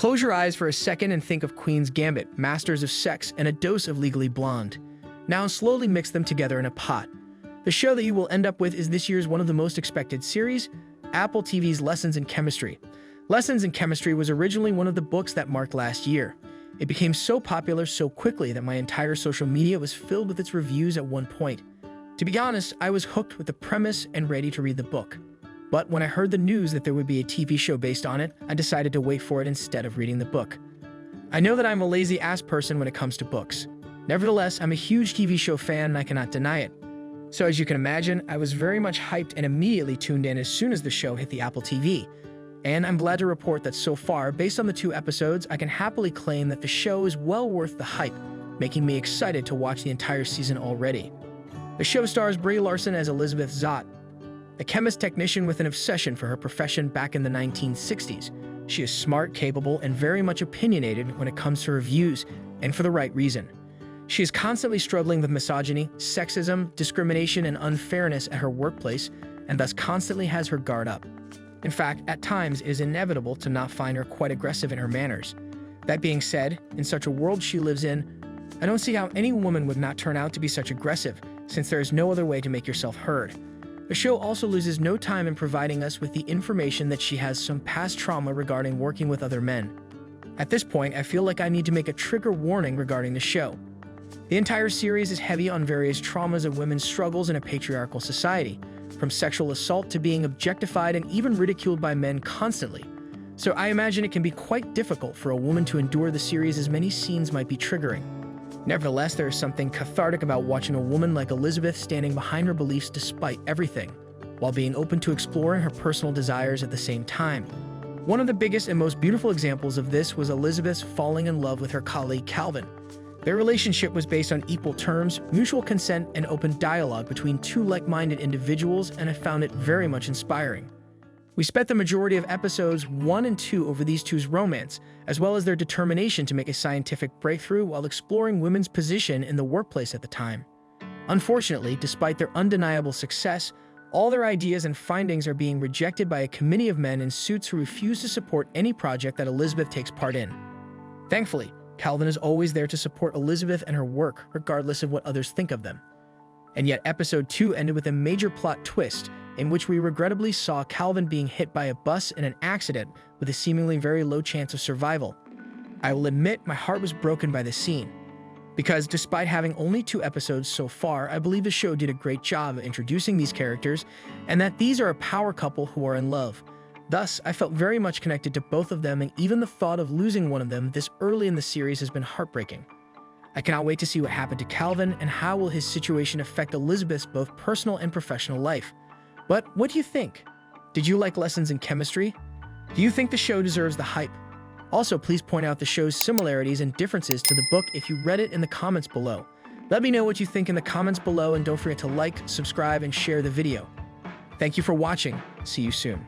Close your eyes for a second and think of Queen's Gambit, Masters of Sex, and a dose of Legally Blonde. Now slowly mix them together in a pot. The show that you will end up with is this year's one of the most expected series, Apple TV's Lessons in Chemistry. Lessons in Chemistry was originally one of the books that marked last year. It became so popular so quickly that my entire social media was filled with its reviews at one point. To be honest, I was hooked with the premise and ready to read the book. But when I heard the news that there would be a TV show based on it, I decided to wait for it instead of reading the book. I know that I'm a lazy-ass person when it comes to books. Nevertheless, I'm a huge TV show fan and I cannot deny it. So as you can imagine, I was very much hyped and immediately tuned in as soon as the show hit the Apple TV. And I'm glad to report that so far, based on the 2 episodes, I can happily claim that the show is well worth the hype, making me excited to watch the entire season already. The show stars Brie Larson as Elizabeth Zott, a chemist technician with an obsession for her profession back in the 1960s. She is smart, capable, and very much opinionated when it comes to her views, and for the right reason. She is constantly struggling with misogyny, sexism, discrimination, and unfairness at her workplace, and thus constantly has her guard up. In fact, at times it is inevitable to not find her quite aggressive in her manners. That being said, in such a world she lives in, I don't see how any woman would not turn out to be such aggressive, since there is no other way to make yourself heard. The show also loses no time in providing us with the information that she has some past trauma regarding working with other men. At this point, I feel like I need to make a trigger warning regarding the show. The entire series is heavy on various traumas of women's struggles in a patriarchal society, from sexual assault to being objectified and even ridiculed by men constantly. So I imagine it can be quite difficult for a woman to endure the series as many scenes might be triggering. Nevertheless, there is something cathartic about watching a woman like Elizabeth standing behind her beliefs despite everything, while being open to exploring her personal desires at the same time. One of the biggest and most beautiful examples of this was Elizabeth's falling in love with her colleague Calvin. Their relationship was based on equal terms, mutual consent, and open dialogue between 2 like-minded individuals, and I found it very much inspiring. We spent the majority of episodes 1 and 2 over these two's romance, as well as their determination to make a scientific breakthrough while exploring women's position in the workplace at the time. Unfortunately, despite their undeniable success, all their ideas and findings are being rejected by a committee of men in suits who refuse to support any project that Elizabeth takes part in. Thankfully, Calvin is always there to support Elizabeth and her work, regardless of what others think of them. And yet episode 2 ended with a major plot twist, in which we regrettably saw Calvin being hit by a bus in an accident with a seemingly very low chance of survival. I will admit my heart was broken by this scene, because despite having only 2 episodes so far, I believe the show did a great job of introducing these characters, and that these are a power couple who are in love. Thus, I felt very much connected to both of them, and even the thought of losing one of them this early in the series has been heartbreaking. I cannot wait to see what happened to Calvin, and how will his situation affect Elizabeth's both personal and professional life. But what do you think? Did you like Lessons in Chemistry? Do you think the show deserves the hype? Also, please point out the show's similarities and differences to the book if you read it in the comments below. Let me know what you think in the comments below, and don't forget to like, subscribe, and share the video. Thank you for watching. See you soon.